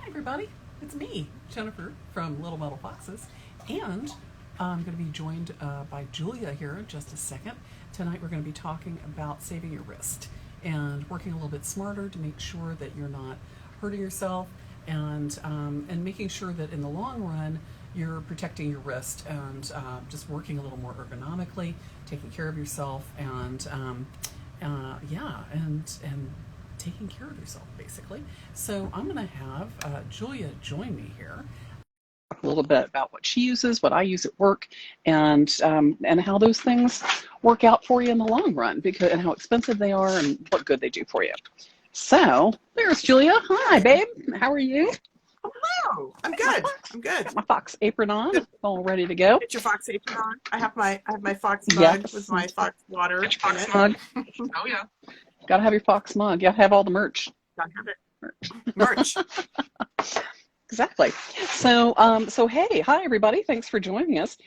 Hi everybody, it's me, Jennifer from Little Metal Foxes, and I'm going to be joined by Julia here in just a second. Tonight we're going to be talking about saving your wrist and working a little bit smarter to make sure that you're not hurting yourself and making sure that in the long run you're protecting your wrist and just working a little more ergonomically, taking care of yourself and taking care of yourself, basically. So I'm going to have Julia join me here. A little bit about what she uses, what I use at work, and how those things work out for you in the long run, and how expensive they are and what good they do for you. So there's Julia. Hi, babe. How are you? Hello. I'm good. I'm good. Got my fox apron on, all ready to go. Get your fox apron on. I have my fox mug with my fox water in it. Mug. Oh yeah. Gotta have your fox mug. You gotta have all the merch. Gotta have it. Merch. Exactly. So, hi everybody. Thanks for joining us.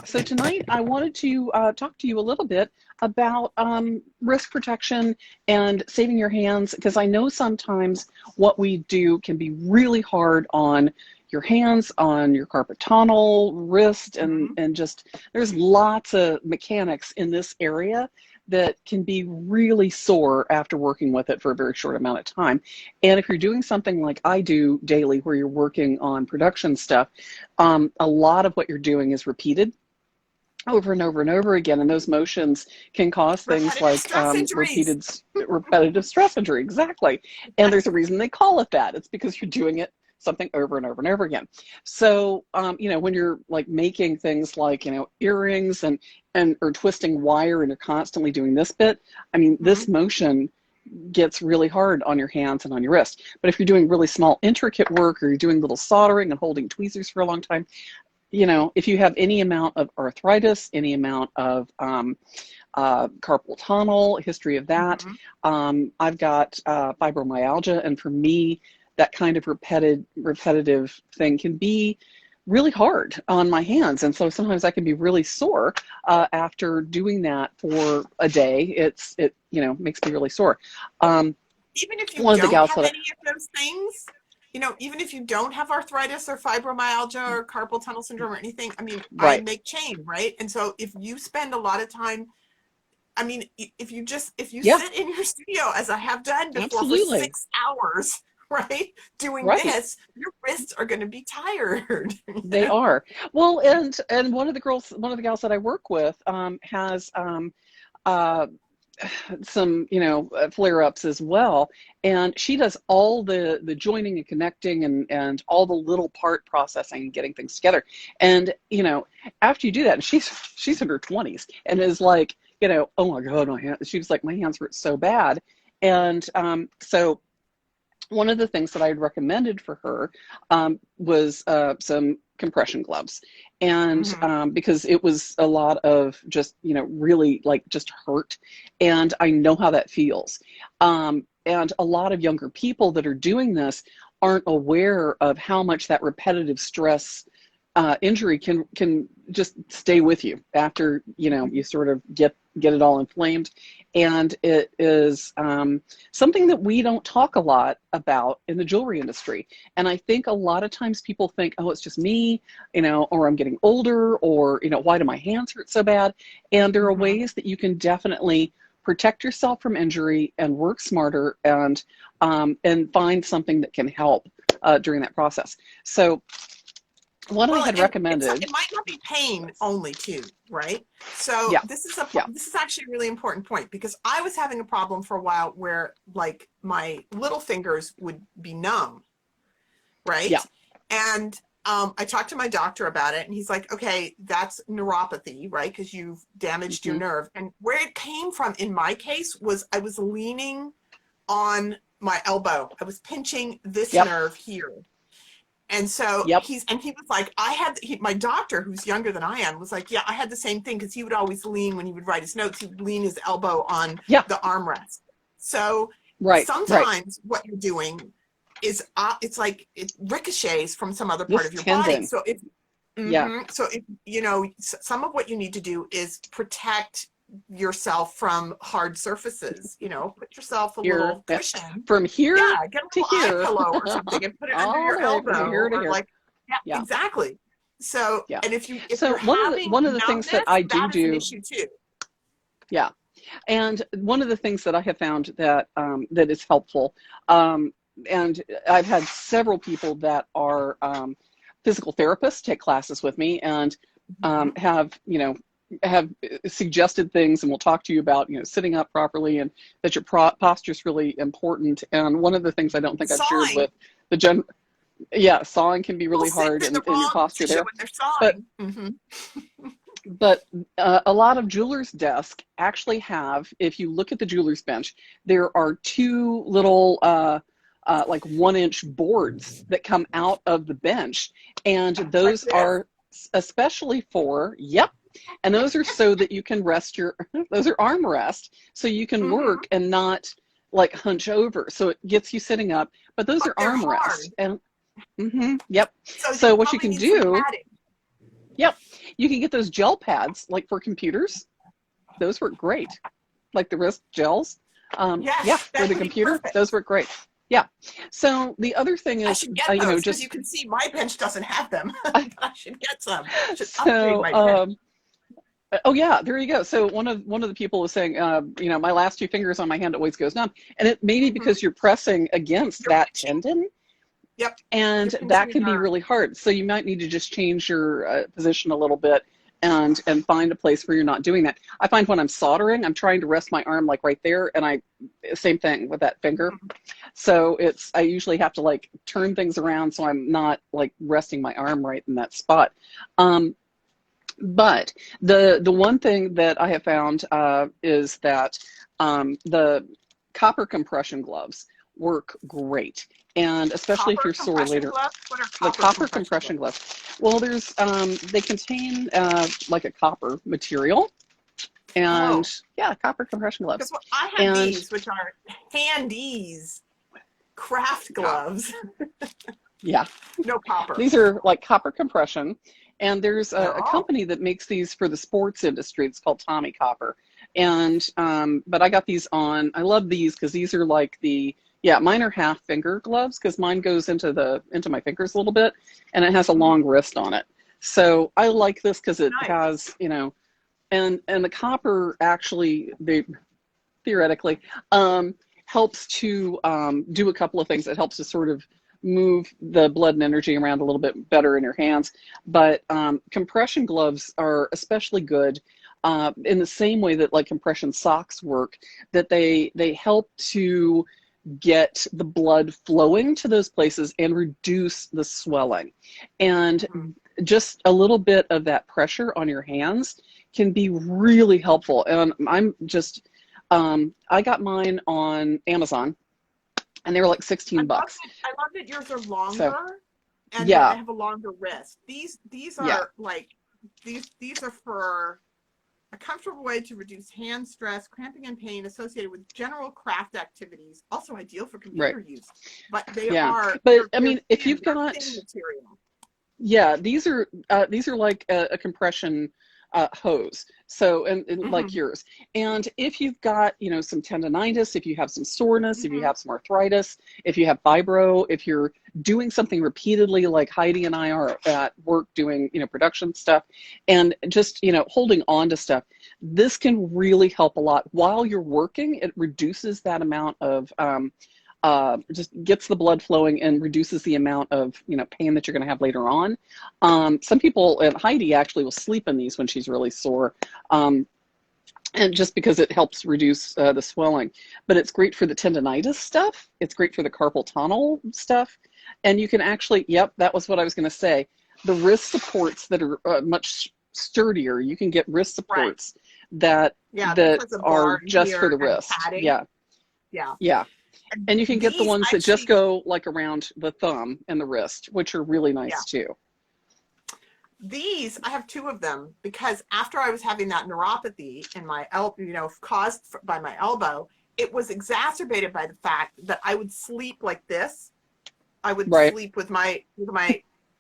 So tonight I wanted to talk to you a little bit about risk protection and saving your hands, because I know sometimes what we do can be really hard on your hands, on your carpal tunnel, wrist, and just there's lots of mechanics in this area that can be really sore after working with it for a very short amount of time. And if you're doing something like I do daily, where you're working on production stuff, a lot of what you're doing is repeated over and over and over again. And those motions can cause things like repetitive stress injury. Exactly. And there's a reason they call it that. It's because you're doing it something over and over and over again. So, when you're like making things like, earrings or twisting wire, and you're constantly doing this bit, this motion gets really hard on your hands and on your wrist. But if you're doing really small, intricate work, or you're doing little soldering and holding tweezers for a long time, if you have any amount of arthritis, any amount of carpal tunnel, history of that, I've got fibromyalgia, and for me, that kind of repetitive thing can be really hard on my hands. And so sometimes I can be really sore after doing that for a day. It makes me really sore. Even if you don't have any of those things, even if you don't have arthritis or fibromyalgia or carpal tunnel syndrome or anything, I make chain, right? And so if you spend a lot of time, if you sit in your studio, as I have done before, for 6 hours, right, doing this, your wrists are going to be tired. They are. Well, and one of the gals that I work with has some flare-ups as well, and she does all the joining and connecting and all the little part processing and getting things together. And after you do that, and she's in her 20s and is like, oh my God, my hands. She was like, my hands hurt so bad. And so one of the things that I had recommended for her was some compression gloves. And because it was a lot of just, really like just hurt. And I know how that feels. And a lot of younger people that are doing this aren't aware of how much that repetitive stress injury can just stay with you after, you sort of get it all inflamed. And it is something that we don't talk a lot about in the jewelry industry. And I think a lot of times people think, oh, it's just me, or I'm getting older, or, why do my hands hurt so bad? And there are ways that you can definitely protect yourself from injury and work smarter and find something that can help during that process. So I had recommended. It might not be pain only too, right? So this is actually a really important point, because I was having a problem for a while where like my little fingers would be numb, right? Yeah. And I talked to my doctor about it, and he's like, okay, that's neuropathy, right? Because you've damaged your nerve. And where it came from in my case was I was leaning on my elbow. I was pinching this nerve here. And so he was like, my doctor, who's younger than I am, was like, yeah, I had the same thing, because he would always lean when he would write his notes. He would lean his elbow on the armrest. So sometimes what you're doing is it's like it ricochets from some other part of your body. So some of what you need to do is protect yourself from hard surfaces. You know, put yourself a Here, little cushion. from here Yeah, get a to little eye here. pillow or something and put it under All your the way from elbow, here to or here. like, yeah, Yeah. exactly. So, Yeah. and if So you're having one of the things that numbness, I that is an do, issue too. yeah. And one of the things that I have found that that is helpful, and I've had several people that are physical therapists take classes with me, and have have suggested things, and we'll talk to you about sitting up properly, and that your posture is really important. And one of the things I don't think I've shared Sawing. with the sawing can be really hard, In the and your wrong posture position there. when they're sawing. But a lot of jewelers' desks actually have, if you look at the jeweler's bench, there are two little like 1-inch boards that come out of the bench, and those are especially for, and those are so that you can rest those are arm rest, so you can work and not like hunch over. So it gets you sitting up, but those are arm rest. And so what you can do, you can get those gel pads, like for computers. Those work great, like the wrist gels. For the computer, those work great. Yeah. So the other thing is, I should get those, because you can see my bench doesn't have them. I should get some. Oh yeah, there you go. So one of the people was saying, my last two fingers on my hand always goes numb, and it may be because you're pressing against that tendon. Yep. And that can be really hard. So you might need to just change your position a little bit, and find a place where you're not doing that. I find when I'm soldering, I'm trying to rest my arm like right there, and same thing with that finger. So I usually have to like turn things around so I'm not like resting my arm right in that spot. But the one thing that I have found is that the copper compression gloves work great. And especially if you're sore later. The copper compression gloves. Well, there's they contain like a copper material, and copper compression gloves. Because I have these, which are Handy's craft gloves. No copper. These are like copper compression, and there's a company that makes these for the sports industry. It's called Tommy Copper, and but I got these on. I love these because these are like mine are half finger gloves, because mine goes into my fingers a little bit, and it has a long wrist on it. So I like this because it has, and the copper actually, theoretically, helps to do a couple of things. It helps to sort of move the blood and energy around a little bit better in your hands. But compression gloves are especially good in the same way that like compression socks work, that they help to get the blood flowing to those places and reduce the swelling. And just a little bit of that pressure on your hands can be really helpful. And I got mine on Amazon, and they were like $16. I love that yours are longer, and they have a longer wrist. These are like these are for a comfortable way to reduce hand stress, cramping, and pain associated with general craft activities. Also ideal for computer use. But they are. But I mean, if you've got these are like a compression hose. So and like yours. And if you've got some tendonitis, if you have some soreness, if you have some arthritis, if you have fibro, if you're doing something repeatedly, like Heidi and I are at work doing production stuff, and just holding on to stuff, this can really help a lot while you're working. It reduces that amount of just gets the blood flowing and reduces the amount of pain that you're going to have later on. Some people, and Heidi actually will sleep in these when she's really sore, and just because it helps reduce the swelling. But it's great for the tendonitis stuff. It's great for the carpal tunnel stuff. And you can actually, that was what I was going to say. The wrist supports that are much sturdier. You can get wrist supports that are just for the wrist. Yeah. And you can get the ones that just go like around the thumb and the wrist, which are really nice too. These, I have two of them, because after I was having that neuropathy in my elbow, caused by my elbow, it was exacerbated by the fact that I would sleep like this. I would sleep with my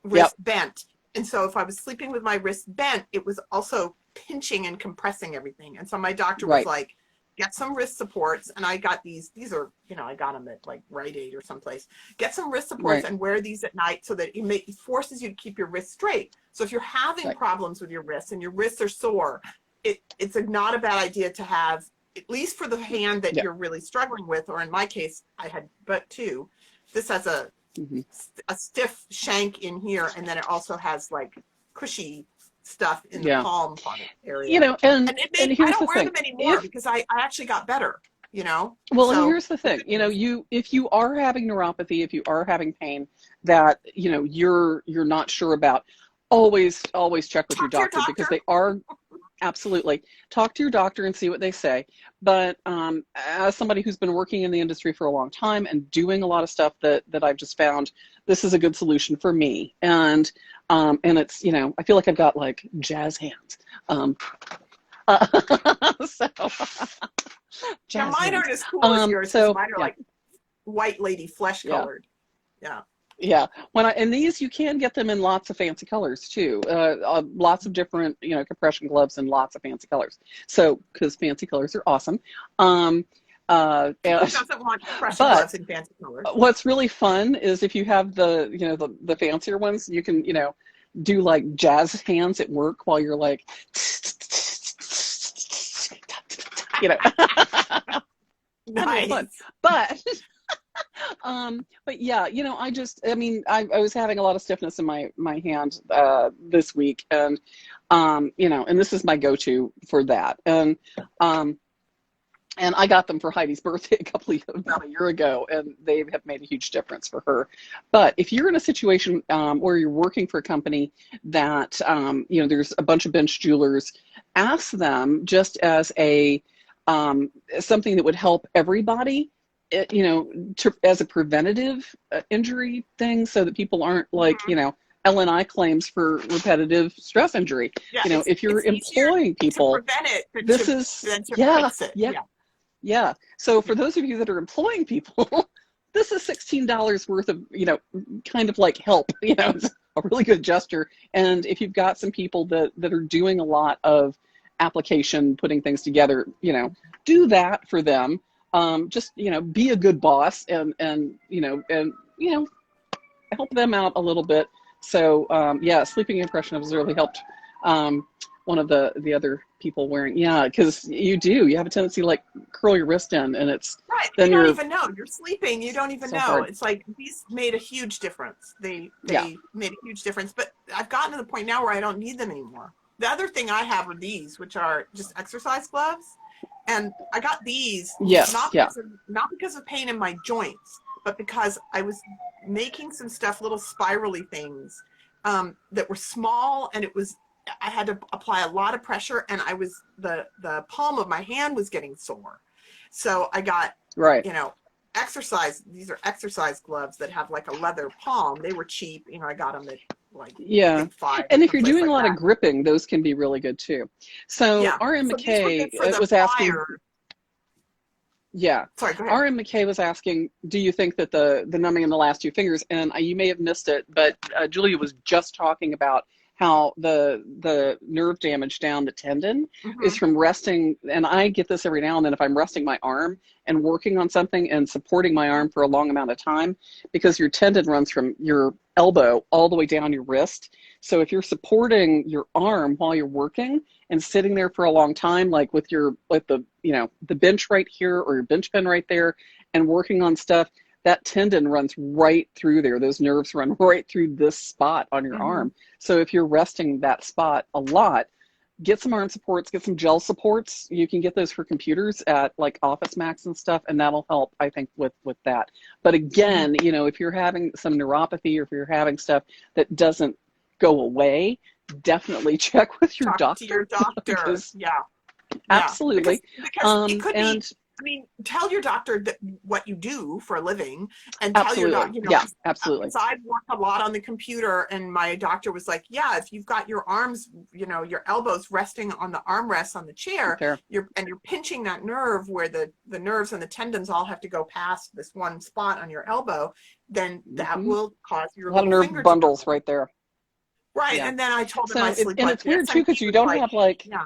wrist bent. And so if I was sleeping with my wrist bent, it was also pinching and compressing everything. And so my doctor was like, get some wrist supports. And I got these are, you know, I got them at like Rite Aid or someplace. Get some wrist supports and wear these at night so that it forces you to keep your wrists straight. So if you're having problems with your wrists and your wrists are sore, it's not a bad idea to have, at least for the hand that you're really struggling with, or in my case, I had but two. This has a stiff shank in here, and then it also has like cushy stuff in the palm area. You know, and here's I don't wear them anymore because I actually got better, you know? Well, and here's the thing, you know, if you are having neuropathy, if you are having pain that, you know, you're not sure about, always check with your doctor, because they are, absolutely, talk to your doctor and see what they say. But as somebody who's been working in the industry for a long time and doing a lot of stuff that I've just found, this is a good solution for me. And it's, you know, I feel like I've got like jazz hands. Yeah, mine aren't as cool as yours. So mine are like white lady flesh colored. Yeah. And these, you can get them in lots of fancy colors too. Lots of different, you know, compression gloves in lots of fancy colors. So, because fancy colors are awesome. Who doesn't want compression gloves in fancy colors? What's really fun is if you have the, you know, the fancier ones, you can, you know, do like jazz hands at work while you're like, you know. Nice. But yeah, you know, I mean, I was having a lot of stiffness in my hand this week, and you know, and this is my go-to for that. And I got them for Heidi's birthday about a year ago, and they have made a huge difference for her. But if you're in a situation where you're working for a company that, you know, there's a bunch of bench jewelers, ask them just as a something that would help everybody, you know, as a preventative injury thing, so that people aren't like, you know, L&I claims for repetitive stress injury. Yeah, you know, if you're employing people, to prevent it than this to fix it. Yeah. So for those of you that are employing people, this is $16 worth of, you know, kind of like help, you know, it's a really good gesture. And if you've got some people that are doing a lot of application, putting things together, you know, do that for them. Just, you know, be a good boss and help them out a little bit. So yeah, sleeping impression has really helped. One of the other people wearing, because you have a tendency to like curl your wrist in, and it's right. You don't even know you're sleeping. You don't even know. Hard. It's like these made a huge difference. They made a huge difference. But I've gotten to the point now where I don't need them anymore. The other thing I have are these, which are just exercise gloves, and I got these not because of pain in my joints, but because I was making some stuff, little spirally things that were small, and I had to apply a lot of pressure, and the palm of my hand was getting sore. So I got, you know, these are exercise gloves that have like a leather palm. They were cheap. You know, I got them at like Big Five. And if you're doing a lot of gripping, those can be really good too. So R.M. McKay was asking. Yeah. Sorry, go ahead. R.M. McKay was asking, do you think that the numbing in the last two fingers, and you may have missed it, but Julia was just talking about how the nerve damage down the tendon is from resting, and I get this every now and then if I'm resting my arm and working on something and supporting my arm for a long amount of time, because your tendon runs from your elbow all the way down your wrist. So if you're supporting your arm while you're working and sitting there for a long time, like with the bench right here or your bench pen right there and working on stuff, that tendon runs right through there. Those nerves run right through this spot on your arm. So if you're resting that spot a lot, get some arm supports, get some gel supports. You can get those for computers at like Office Max and stuff, and that'll help, I think, with that. But again, you know, if you're having some neuropathy or if you're having stuff that doesn't go away, definitely check with your doctor. Talk to your doctor. Absolutely. Because it could be. I mean, tell your doctor what you do for a living, and tell your doctor, you know, absolutely. Because I've worked a lot on the computer, and my doctor was like, yeah, if you've got your arms, you know, your elbows resting on the armrests on the chair, you're pinching that nerve where the nerves and the tendons all have to go past this one spot on your elbow, then that will cause your a lot of nerve bundles right there. Right. Yeah. And then I told him So I sleep and like it's weird this. too And because he was like, yeah,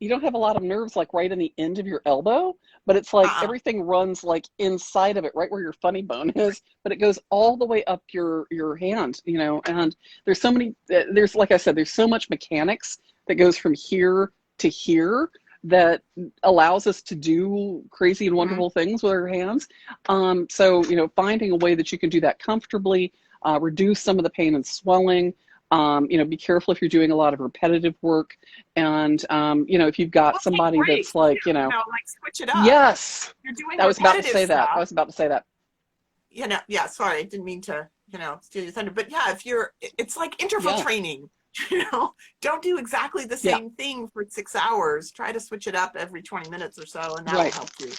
you don't have a lot of nerves like right in the end of your elbow, but it's like uh-uh. everything runs like inside of it, right where your funny bone is, but it goes all the way up your hand, you know, and there's so many there's like I said, there's so much mechanics that goes from here to here that allows us to do crazy and Mm-hmm. wonderful things with our hands. So, you know, finding a way that you can do that comfortably, reduce some of the pain and swelling. You know, be careful if you're doing a lot of repetitive work. And, you know, if you've got We'll take somebody that's breaks like, too, you know, like switch it up. yes, You're doing I was about to repetitive say that. I stuff. was about to say that. Yeah, sorry, I didn't mean to, steal your thunder. But yeah, it's like interval Yeah. training, don't do exactly the Yeah. same thing for 6 hours. Try to switch it up every 20 minutes or so, and that will Right. help you.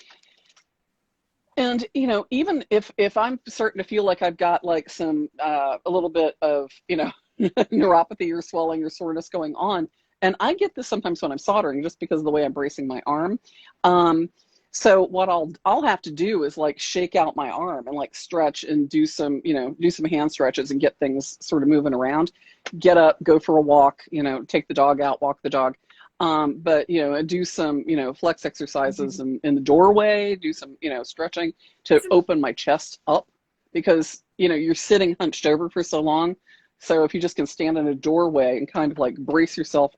And, you know, even if I'm starting to feel like I've got like some, a little bit of, you know, neuropathy or swelling or soreness going on, and I get this sometimes when I'm soldering just because of the way I'm bracing my arm. So what I'll have to do is like shake out my arm and like stretch and do some, you know, do some hand stretches and get things sort of moving around. Get up, go for a walk, you know, take the dog out, walk the dog. But, you know, do some, you know, flex exercises in the doorway, do some, you know, stretching to open my chest up because, you know, you're sitting hunched over for so long. So if you just can stand in a doorway and kind of like brace yourself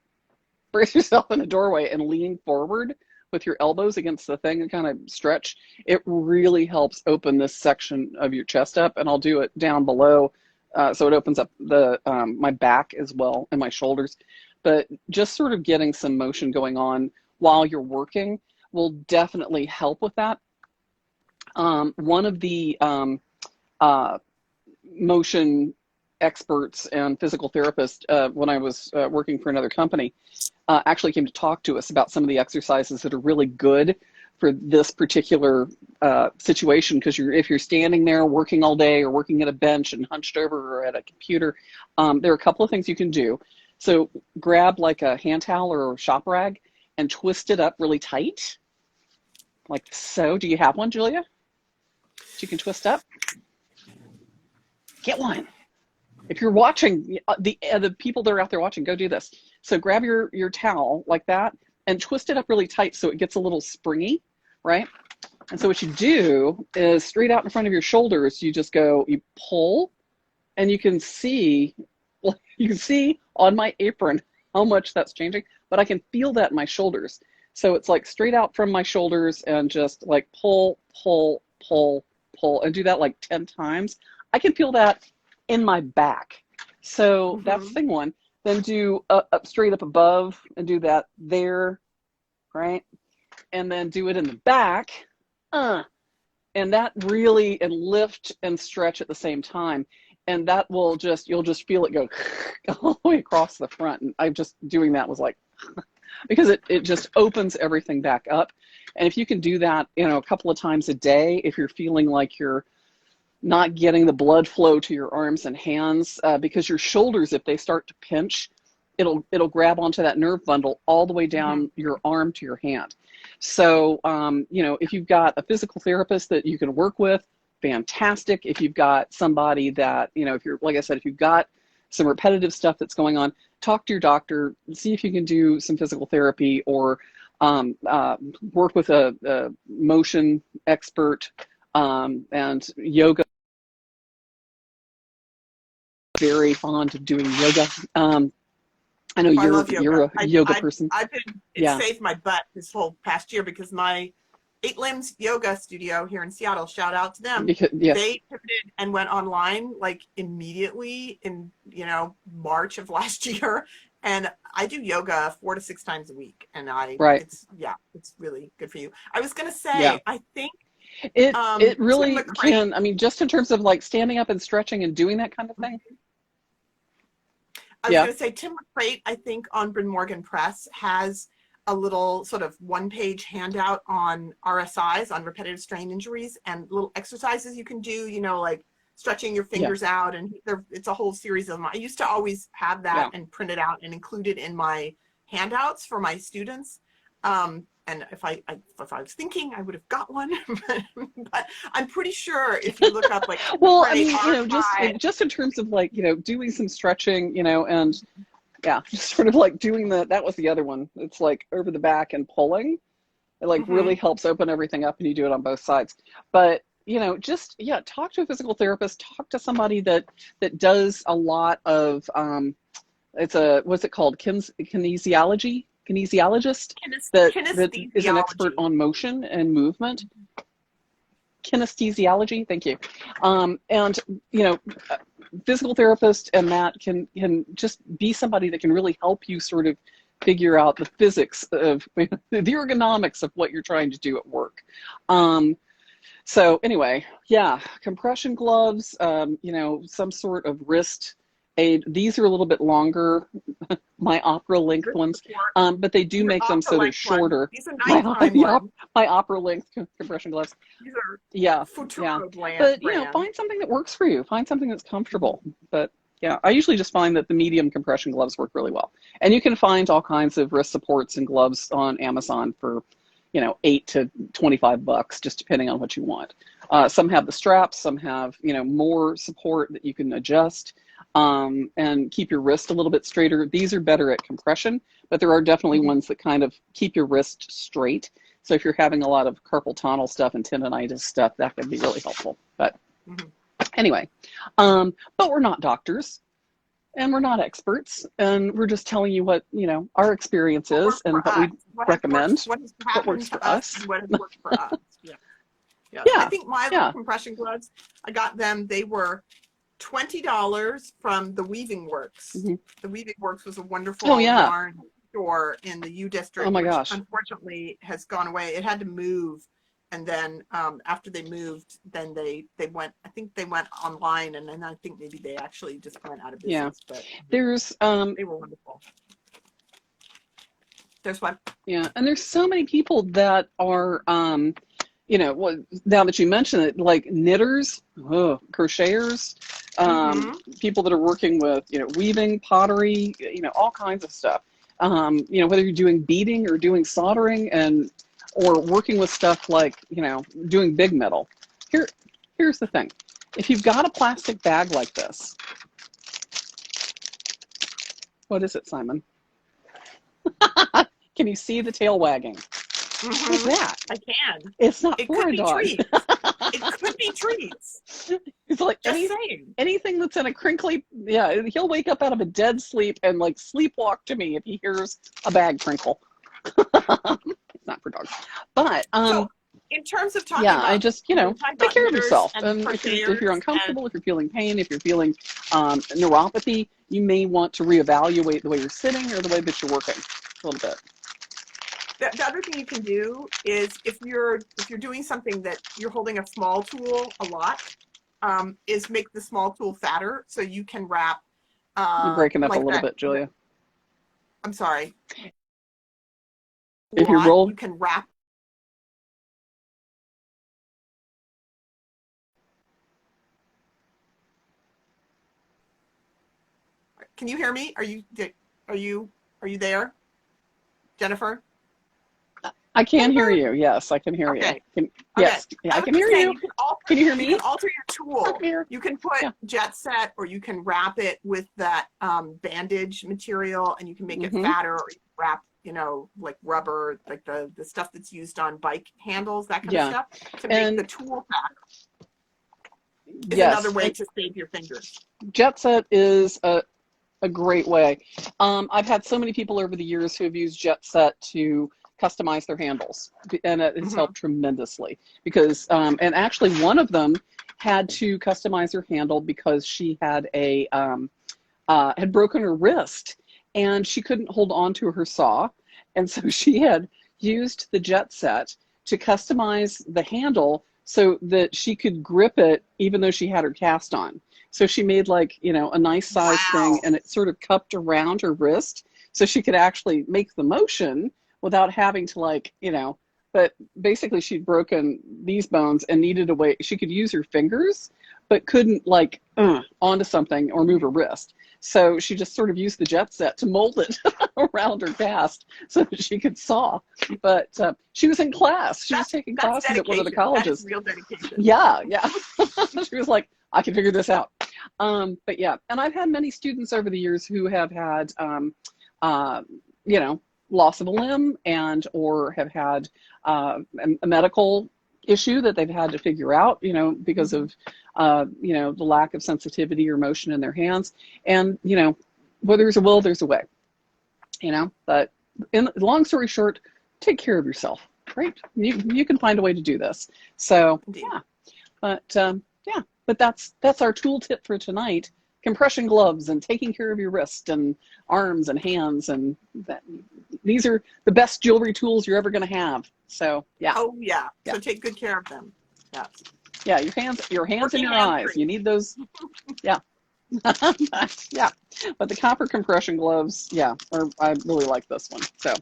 in a doorway and lean forward with your elbows against the thing and kind of stretch, it really helps open this section of your chest up. And I'll do it down below. So it opens up the my back as well and my shoulders. But just sort of getting some motion going on while you're working will definitely help with that. One of the motion experts and physical therapists when I was working for another company actually came to talk to us about some of the exercises that are really good for this particular situation because if you're standing there working all day or working at a bench and hunched over or at a computer, there are a couple of things you can do. So grab like a hand towel or a shop rag and twist it up really tight, like so. Do you have one, Julia? That you can twist up? Get one. If you're watching, the people that are out there watching, go do this. So grab your towel like that and twist it up really tight so it gets a little springy, right? And so what you do is straight out in front of your shoulders, you just go, you pull, and you can see on my apron how much that's changing, but I can feel that in my shoulders. So it's like straight out from my shoulders and just like pull, pull, pull, pull, and do that like 10 times. I can feel that in my back. So that's thing one. Then do up straight up above and do that there, right? And then do it in the back. And that really, and lift and stretch at the same time. And that will you'll just feel it go all the way across the front. And I'm just doing that was like, because it just opens everything back up. And if you can do that, you know, a couple of times a day, if you're feeling like you're not getting the blood flow to your arms and hands, because your shoulders, if they start to pinch, it'll grab onto that nerve bundle all the way down your arm to your hand. So, you know, if you've got a physical therapist that you can work with, fantastic. If you've got somebody that, you know, if you're, like I said, if you've got some repetitive stuff that's going on, talk to your doctor, see if you can do some physical therapy or work with a motion expert and yoga. Very fond of doing yoga. I know I love yoga. you're a yoga person. It saved my butt this whole past year because my 8 Limbs yoga studio here in Seattle, shout out to them. Yes. They pivoted and went online like immediately in, March of last year. And I do yoga 4 to 6 times a week. And it's really good for you. I was going to say, I think it really Tim McCray, can, I mean, just in terms of like standing up and stretching and doing that kind of thing. I was going to say Tim McCray, I think on Bryn Morgan Press has a little sort of 1-page handout on RSIs, on repetitive strain injuries, and little exercises you can do, like stretching your fingers out. And it's a whole series of them. I used to always have that and print it out and include it in my handouts for my students. And and if I was thinking, I would have got one. But I'm pretty sure if you look up like well, I mean, just in terms of like, doing some stretching, and yeah, just sort of like doing that was the other one. It's like over the back and pulling. It like really helps open everything up, and you do it on both sides. But talk to a physical therapist. Talk to somebody that does a lot of what's it called? Kinesiologist that is an expert on motion and movement. Kinesthesiology, thank you. And physical therapist and that can just be somebody that can really help you sort of figure out the physics of the ergonomics of what you're trying to do at work. So anyway, yeah, compression gloves, some sort of wrist aid. These are a little bit longer, my opera length ones, but they do make them so they're shorter. These are nighttime ones. My opera length compression gloves. These are But find something that works for you. Find something that's comfortable. But yeah, I usually just find that the medium compression gloves work really well. And you can find all kinds of wrist supports and gloves on Amazon for, $8 to $25, just depending on what you want. Some have the straps, some have, more support that you can adjust and keep your wrist a little bit straighter. These are better at compression, but there are definitely ones that kind of keep your wrist straight. So if you're having a lot of carpal tunnel stuff and tendonitis stuff, that could be really helpful. But anyway, but we're not doctors and we're not experts, and we're just telling you what, our experience is and what we recommend, what works for us. What has worked for us. Yeah. I think my little compression gloves, I got them, they were $20 from the Weaving Works. The Weaving Works was a wonderful yarn store in the U District. Oh my gosh. Which unfortunately has gone away. It had to move. And then after they moved, then they went, I think they went online, and then I think maybe they actually just went out of business. Yeah. But there's they were wonderful. There's one. Yeah, and there's so many people that are now that you mention it, like knitters, crocheters, people that are working with, weaving, pottery, all kinds of stuff. Whether you're doing beading or doing soldering or working with stuff like, doing big metal. Here's the thing. If you've got a plastic bag like this, what is it, Simon? Can you see the tail wagging? What is that? I can. It's not for a dog. It could be treats. It's like anything that's in a crinkly, he'll wake up out of a dead sleep and like sleepwalk to me if he hears a bag crinkle. It's not for dogs. But so in terms of talking about, I just, take care of yourself. And if you're uncomfortable, if you're feeling pain, if you're feeling neuropathy, you may want to reevaluate the way you're sitting or the way that you're working a little bit. The other thing you can do is if you're doing something that you're holding a small tool a lot, is make the small tool fatter so you can wrap. You're breaking up like a little bit, Julia. I'm sorry. If you roll, you can wrap. Can you hear me? Are you there, Jennifer? I can hear you. Yes, I can hear you. Yes, I can hear you. Can you hear me? You can alter your tool. You can put jet set, or you can wrap it with that bandage material, and you can make it fatter, or you can wrap, like rubber, like the stuff that's used on bike handles, that kind of stuff, to make the tool fatter. Is another way to save your fingers. Jet set is a great way. I've had so many people over the years who have used jet set to customize their handles, and it has helped tremendously because and actually one of them had to customize her handle because she had had broken her wrist and she couldn't hold on to her saw, and so she had used the jet set to customize the handle so that she could grip it even though she had her cast on. So she made like, a nice size thing, and it sort of cupped around her wrist so she could actually make the motion without having to but basically she'd broken these bones and needed a way she could use her fingers, but couldn't like onto something or move her wrist. So she just sort of used the jet set to mold it around her cast so that she could saw. But she was in class. She was taking classes at one of the colleges. That's real dedication. Yeah. She was like, I can figure this out. But yeah, and I've had many students over the years who have had, loss of a limb and or have had a medical issue that they've had to figure out, because of, the lack of sensitivity or motion in their hands. And, where there's a will, there's a way, but long story short, take care of yourself, right? You can find a way to do this. So, yeah, but that's our tool tip for tonight. Compression gloves and taking care of your wrist and arms and hands, and these are the best jewelry tools you're ever going to have. So yeah. Oh yeah. So take good care of them. Yeah. Yeah, your hands and your eyes. You need those. Yeah. Yeah. But the copper compression gloves, I really like this one. So,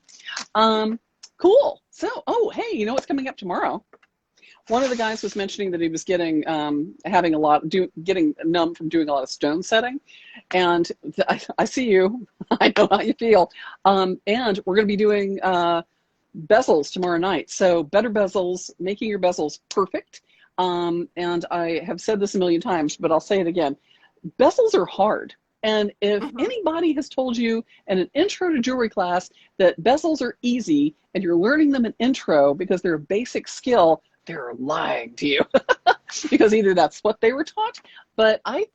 cool. So, hey, you know what's coming up tomorrow? One of the guys was mentioning that he was getting numb from doing a lot of stone setting, and I see you. I know how you feel. And we're going to be doing bezels tomorrow night. So better bezels, making your bezels perfect. And I have said this a million times, but I'll say it again. Bezels are hard. And if anybody has told you in an intro to jewelry class that bezels are easy and you're learning them in intro because they're a basic skill, they're lying to you. Because either that's what they were taught, but I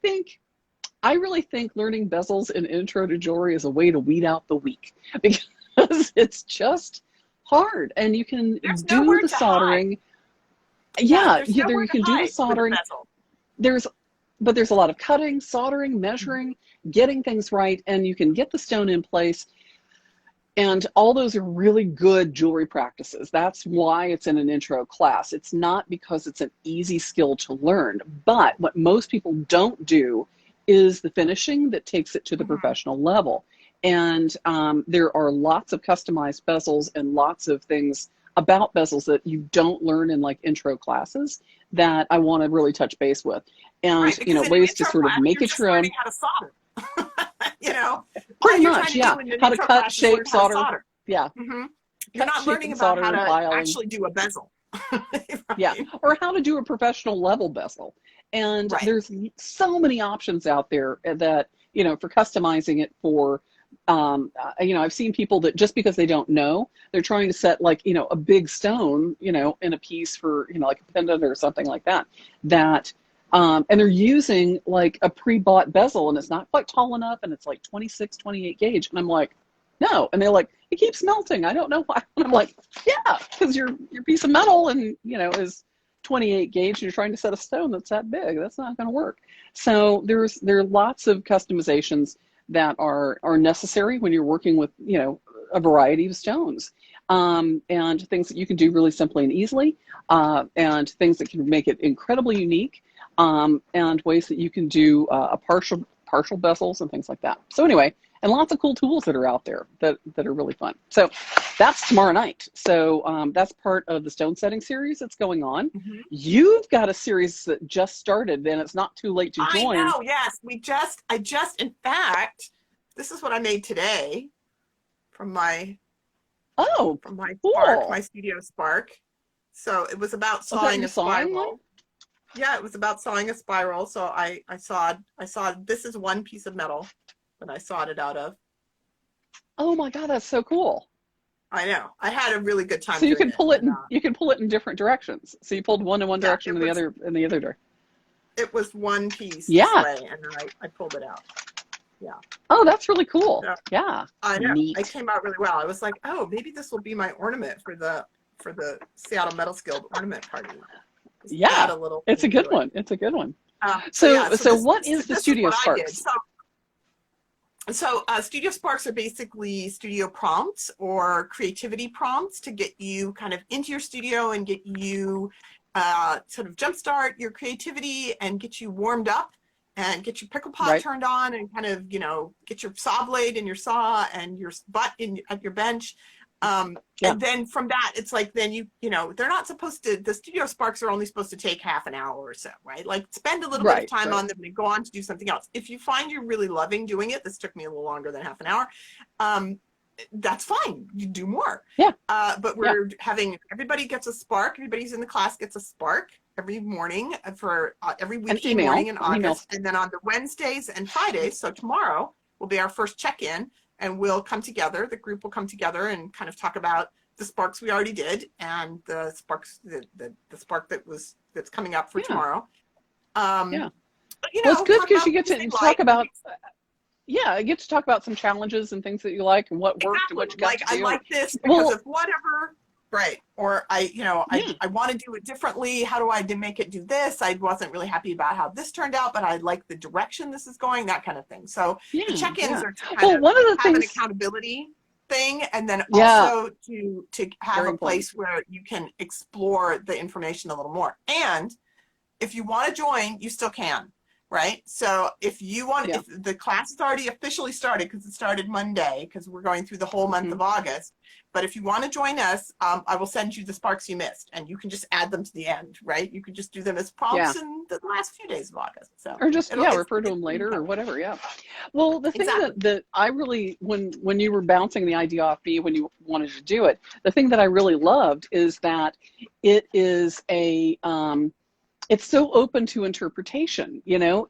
really think learning bezels in intro to jewelry is a way to weed out the weak, because it's just hard, and you can do the soldering. Yeah, you can do the soldering. There's a lot of cutting, soldering, measuring, getting things right, and you can get the stone in place. And all those are really good jewelry practices. That's why it's in an intro class. It's not because it's an easy skill to learn, but what most people don't do is the finishing that takes it to the professional level. And there are lots of customized bezels and lots of things about bezels that you don't learn in like intro classes that I want to really touch base with. And, ways to sort of make it your own. How to solder. Pretty much, yeah. How to cut, shape, solder. Yeah. You're not learning about how to actually do a bezel. Right? Yeah, or how to do a professional level bezel. And there's so many options out there that, for customizing it for, I've seen people that just because they don't know, they're trying to set like, a big stone, in a piece for, like a pendant or something like that, and they're using like a pre-bought bezel, and it's not quite tall enough, and it's like 26, 28 gauge. And I'm like, no. And they're like, it keeps melting. I don't know why. And I'm like, yeah, because your piece of metal and, is 28 gauge, and you're trying to set a stone that's that big. That's not going to work. So there are lots of customizations that are necessary when you're working with, a variety of stones, and things that you can do really simply and easily, and things that can make it incredibly unique. And ways that you can do a partial bezels and things like that. So anyway, and lots of cool tools that are out there that are really fun. So that's tomorrow night. So that's part of the stone setting series that's going on. You've got a series that just started, and it's not too late to join. I know, yes. In fact, this is what I made today from my Spark, my Studio Spark. So it was about sawing a spiral. Yeah, it was about sawing a spiral. So I sawed, this is one piece of metal that I sawed it out of. Oh my God, that's so cool. I know. I had a really good time. So you can pull it in different directions. So you pulled one in one direction and the other in the other direction. It was one piece this way, and then I pulled it out. Yeah. Oh, that's really cool. Yeah. I know. Neat. It came out really well. I was like, oh, maybe this will be my ornament for the Seattle Metal Guild ornament party. Yeah, it's a good one. It's a good one. So what is the Studio Sparks? So Studio Sparks are basically studio prompts or creativity prompts to get you kind of into your studio and get you sort of jumpstart your creativity and get you warmed up and get your pickle pot turned on and kind of, get your saw blade in your saw and your butt at your bench And then from that, it's like, then they're not supposed to, the studio sparks are only supposed to take half an hour or so, right? Like spend a little bit of time on them and go on to do something else. If you find you're really loving doing it, this took me a little longer than half an hour. That's fine. You do more. Yeah. But we're having, everybody gets a spark. Everybody's in the class gets a spark every morning for every weekday morning in August. And then on the Wednesdays and Fridays, so tomorrow will be our first check-in, and we'll come together. The group will come together and kind of talk about the sparks we already did and the sparks, the spark that's coming up for tomorrow. Well, it's good because you get to talk about. Yeah, I get to talk about some challenges and things that you like and what worked and what you got to do. I like this because of whatever, right? Or I want to do it differently. How do I make it do this? I wasn't really happy about how this turned out, but I like the direction this is going, that kind of thing. So the check-ins are to kind of have an accountability thing, and then also to have a place where you can explore the information a little more. And if you want to join, you still can. Right. So if you want, if the class has already officially started, because it started Monday, because we're going through the whole month of August. But if you want to join us, I will send you the sparks you missed, and you can just add them to the end. Right. You could just do them as prompts in the last few days of August. So or just refer to them later or whatever. Yeah. Well, the thing that I really, when you were bouncing the idea off me when you wanted to do it, the thing that I really loved is that it is it's so open to interpretation, you know,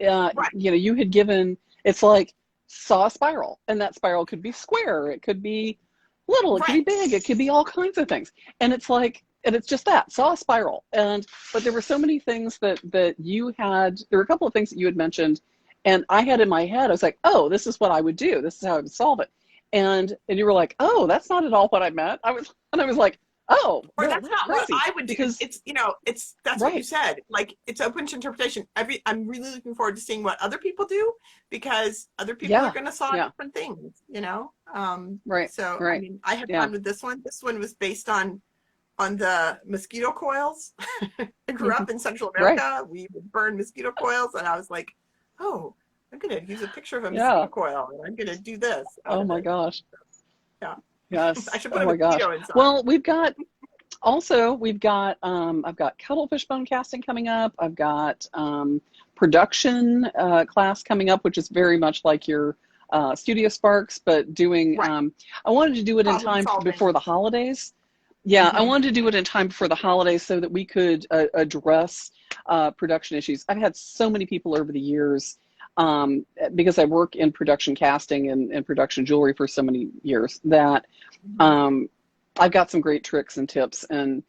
you had given, it's like saw a spiral, and that spiral could be square. It could be little, it could be big. It could be all kinds of things. And it's like, and it's just that, saw a spiral. But there were so many things that you had, there were a couple of things that you had mentioned, and I had in my head, I was like, oh, this is what I would do. This is how I would solve it. And you were like, oh, that's not at all what I meant. I was like, oh, or that's not what I would do. Because that's what you said. Like, it's open to interpretation. I'm really looking forward to seeing what other people do, because other people are going to saw different things, you know? So, I mean, I had fun with this one. This one was based on the mosquito coils. I grew up in Central America. We would burn mosquito coils, and I was like, oh, I'm going to use a picture of a mosquito coil, and I'm going to do this. Oh my gosh. Yeah. Yes. I should put a mosquito inside. Well, we've got I've got cuttlefish bone casting coming up. I've got production class coming up, which is very much like your Studio Sparks, but doing I wanted to do it in time before the holidays. Yeah, I wanted to do it in time before the holidays so that we could address production issues. I've had so many people over the years, because I work in production casting and production jewelry for so many years, that I've got some great tricks and tips and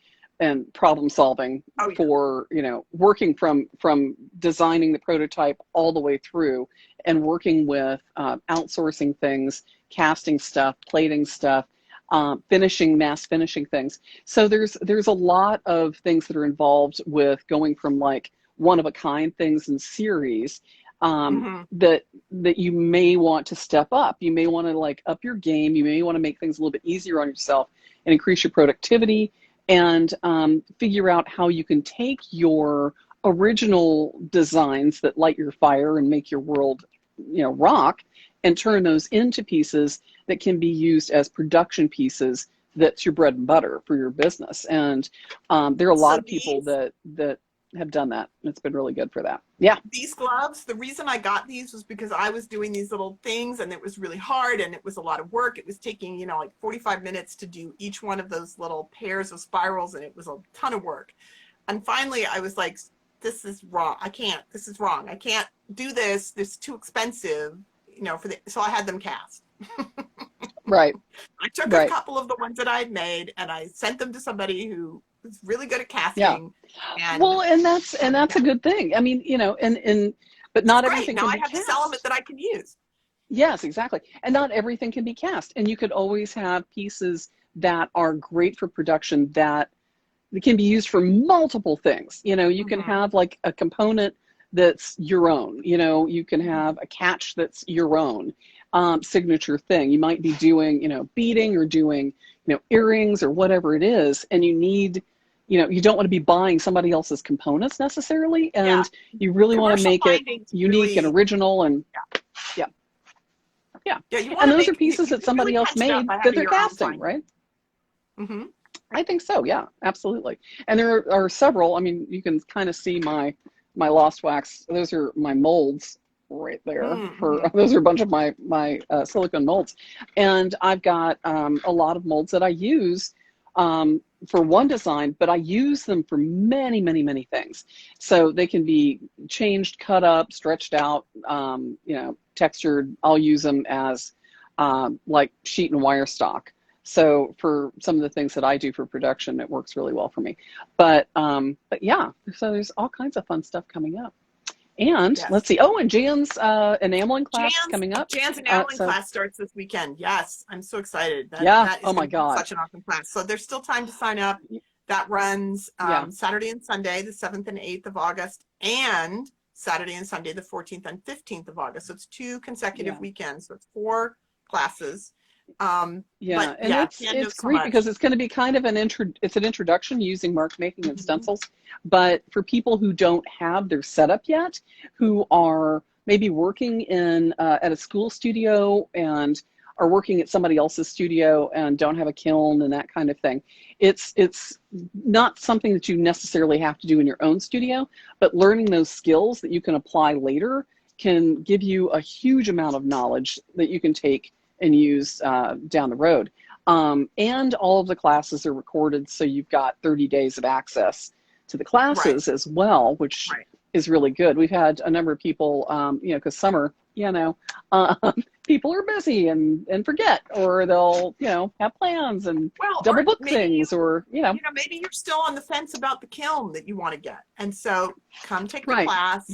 problem solving for, working from designing the prototype all the way through, and working with outsourcing things, casting stuff, plating stuff, mass finishing things. So there's a lot of things that are involved with going from like one of a kind things in series that you may want to step up. You may want to like up your game. You may want to make things a little bit easier on yourself and increase your productivity, and figure out how you can take your original designs that light your fire and make your world, rock, and turn those into pieces that can be used as production pieces. That's your bread and butter for your business. And there are a lot of people that have done that, and it's been really good for that. Yeah. These gloves, the reason I got these was because I was doing these little things, and it was really hard, and it was a lot of work. It was taking, like 45 minutes to do each one of those little pairs of spirals, and it was a ton of work. And finally I was like, this is wrong. This is wrong. I can't do this. This is too expensive, so I had them cast. Right. I took a couple of the ones that I had made, and I sent them to somebody who was really good at casting. Yeah. And that's a good thing. I mean, but not everything can be cast. Now I have this element that I can use. Yes, exactly. And not everything can be cast. And you could always have pieces that are great for production that can be used for multiple things. You can have like a component that's your own. You can have a catch that's your own signature thing. You might be doing, beading or doing, earrings or whatever it is, and you need, you don't want to be buying somebody else's components necessarily, and you really want to make it unique and original, and and those are pieces that somebody else made that they're casting, right? Mm-hmm. I think so. Yeah, absolutely. And there are several. I mean, you can kind of see my lost wax. Those are my molds right there. For Mm-hmm. those are a bunch of my silicone molds, and I've got a lot of molds that I use for one design, but I use them for many, many, many things. So they can be changed, cut up, stretched out, textured. I'll use them as like sheet and wire stock. So for some of the things that I do for production, it works really well for me. But yeah, so there's all kinds of fun stuff coming up. And Yes. let's see. Oh, and Jan's enameling class is coming up. Jan's enameling So class starts this weekend. Yes, I'm so excited. yeah. That is Oh my going to be God. such an awesome class. So there's still time to sign up. That runs Yeah. Saturday and Sunday, the 7th and 8th of August, and Saturday and Sunday, the 14th and 15th of August. So it's 2 consecutive weekends. So it's 4 classes. Yeah, But and yeah, Jan it's knows so great much. because it's going to be kind of it's an introduction using mark making and stencils. But for people who don't have their setup yet, who are maybe working in at a school studio and are working at somebody else's studio and don't have a kiln and that kind of thing, it's not something that you necessarily have to do in your own studio, but learning those skills that you can apply later can give you a huge amount of knowledge that you can take and use down the road. And all of the classes are recorded, so you've got 30 days of access to the classes as well, which is really good. We've had a number of people, because summer, people are busy and forget, or they'll, have plans and double book things, or, maybe you're still on the fence about the kiln that you want to get. And so come take the class,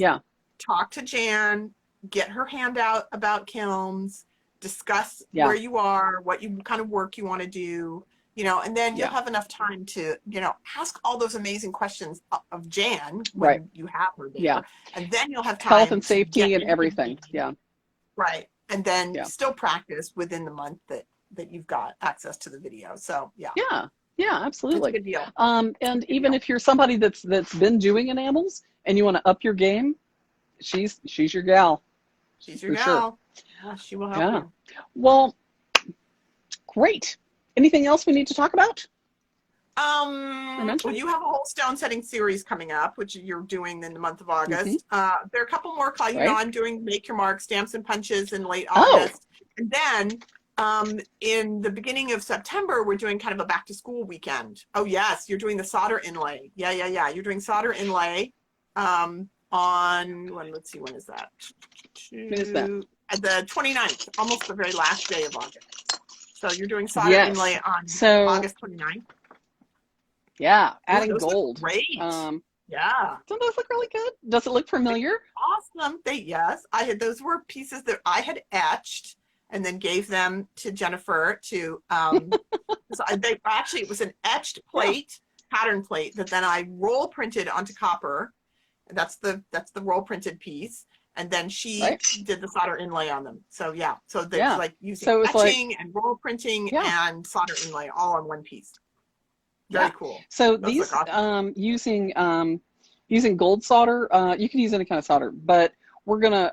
talk to Jan, get her handout about kilns, discuss where you are, what kind of work you want to do, and then you'll have enough time to, ask all those amazing questions of Jan when you have her there. And then you'll have time health and safety and everything. Right. And then still practice within the month that you've got access to the video. So Yeah, absolutely. It's a good deal. And even if you're somebody that's been doing enamels and you want to up your game, she's your gal. She's your gal. Sure. Yeah, she will help you. Well, great. Anything else we need to talk about? Well, you have a whole stone setting series coming up, which you're doing in the month of August. There are a couple more classes. I'm doing Make Your Mark, Stamps and Punches in late August. And then in the beginning of September, we're doing kind of a back to school weekend. Oh, yes. You're doing the solder inlay. Yeah. You're doing solder inlay let's see, when is that? When is that? At the 29th, almost the very last day of August. So you're doing solder inlay on August 29th. Yeah, adding gold. Great. Don't those look really good? Does it look familiar? Awesome. Those were pieces that I had etched and then gave them to Jennifer to it was an etched plate, pattern plate that then I roll printed onto copper. That's the roll printed piece. And then she did the solder inlay on them. So so there's like using etching and roll printing and solder inlay all on one piece. Very cool. So these awesome. Using gold solder, you can use any kind of solder, but we're gonna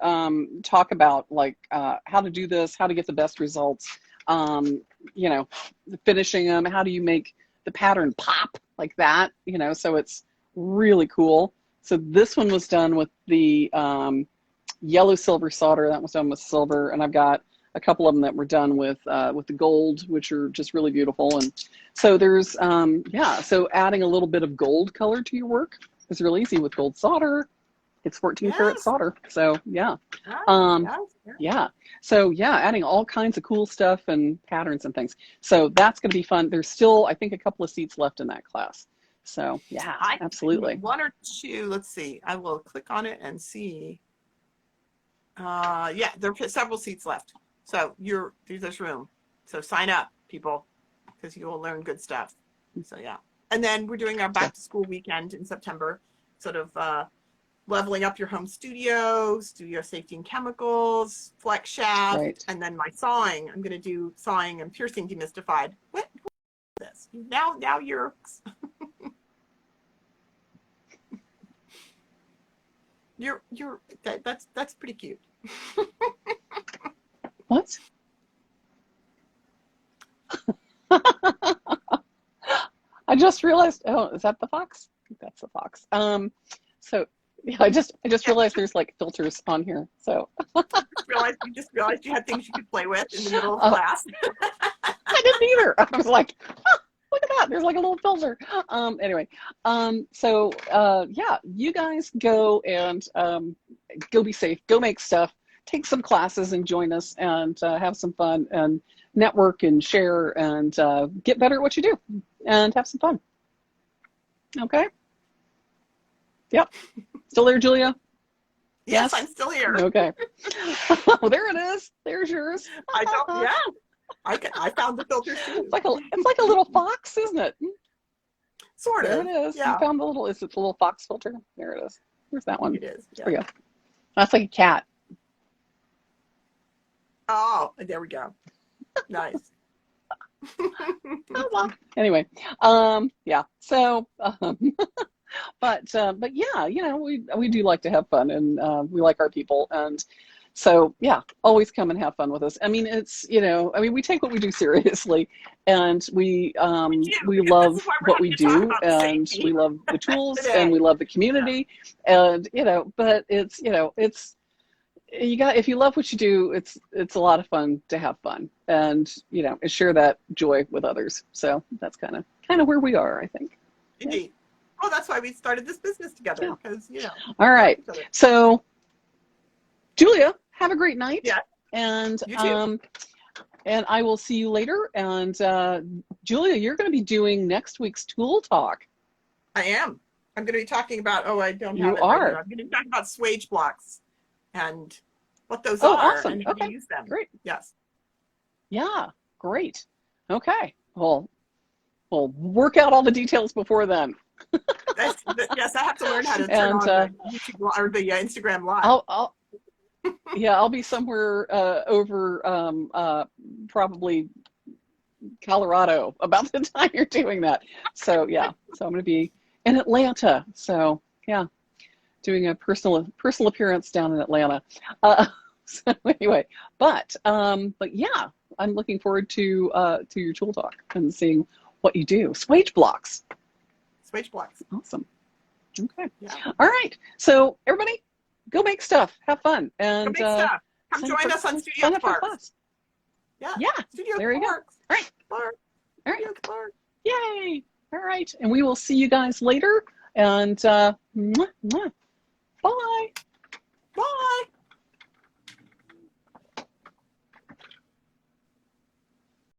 talk about how to do this, how to get the best results, finishing them, how do you make the pattern pop like that, so it's really cool. So this one was done with the yellow silver solder. That was done with silver, and I've got a couple of them that were done with the gold, which are just really beautiful. And so there's so adding a little bit of gold color to your work is really easy with gold solder. It's 14 karat solder. So so adding all kinds of cool stuff and patterns and things. So that's going to be fun. There's still, I think, a couple of seats left in that class. So absolutely. One or two. Let's see. I will click on it and see. There are several seats left. So there's room. So sign up, people, because you will learn good stuff. So and then we're doing our back to school weekend in September, sort of leveling up your home studio safety and chemicals, flex shaft, and then my sawing. I'm going to do sawing and piercing demystified. What is this? Now you're. That's pretty cute. What? I just realized, oh, is that the fox? I think that's the fox. So yeah, I just realized there's like filters on here. So you just realized you had things you could play with in the middle of class. I didn't either. I was like, oh, look at that. There's like a little filter. Anyway, so yeah, you guys go and go be safe, go make stuff, take some classes and join us and have some fun and network and share and get better at what you do and have some fun. Okay? Yep. Still there, Julia? Yes, I'm still here. Okay. Oh, there it is. There's yours. I don't, yeah. I found the filter too. It's like a little fox, isn't it? Sort of. There it is. Yeah. You found the little, is it the little fox filter? There it is. Here's that one. It is. Yeah. There we go. That's like a cat. Oh, there we go. Nice. Anyway, yeah. So, but yeah, you know, we do like to have fun, and we like our people, and so yeah, always come and have fun with us. I mean, it's, you know, I mean, we take what we do seriously, and we love what we do, and we love the tools, and we love the community, and you know, but it's, you know, it's, if you love what you do, it's a lot of fun to have fun and, you know, and share that joy with others. So that's kind of where we are, I think. Indeed. Yeah. Well, that's why we started this business together, because, you know. All right. So, Julia, have a great night. Yeah. And you too. And I will see you later. And Julia, you're going to be doing next week's tool talk. I am. I'm going to be talking about, I don't have you it are. Right here. I'm going to be talking about swage blocks and what those are awesome. and how to use them. Great. Yes. Yeah, great. Okay. Well, we'll work out all the details before then. Yes, I have to learn how to turn on the YouTube or the Instagram Live. I'll be somewhere over probably Colorado about the time you're doing that. So yeah, so I'm going to be in Atlanta. So yeah, doing a personal appearance down in Atlanta. So anyway, but yeah, I'm looking forward to your tool talk and seeing what you do. Swage blocks. Swage blocks. Awesome. Okay. Yeah. All right. So everybody, go make stuff. Have fun. And go make stuff. Come join us on Studio Sparks. Yeah. Yeah. Studio there you Sparks. Go. All right. Sparks. All right. Studio Sparks. Yay. All right. And we will see you guys later. And bye.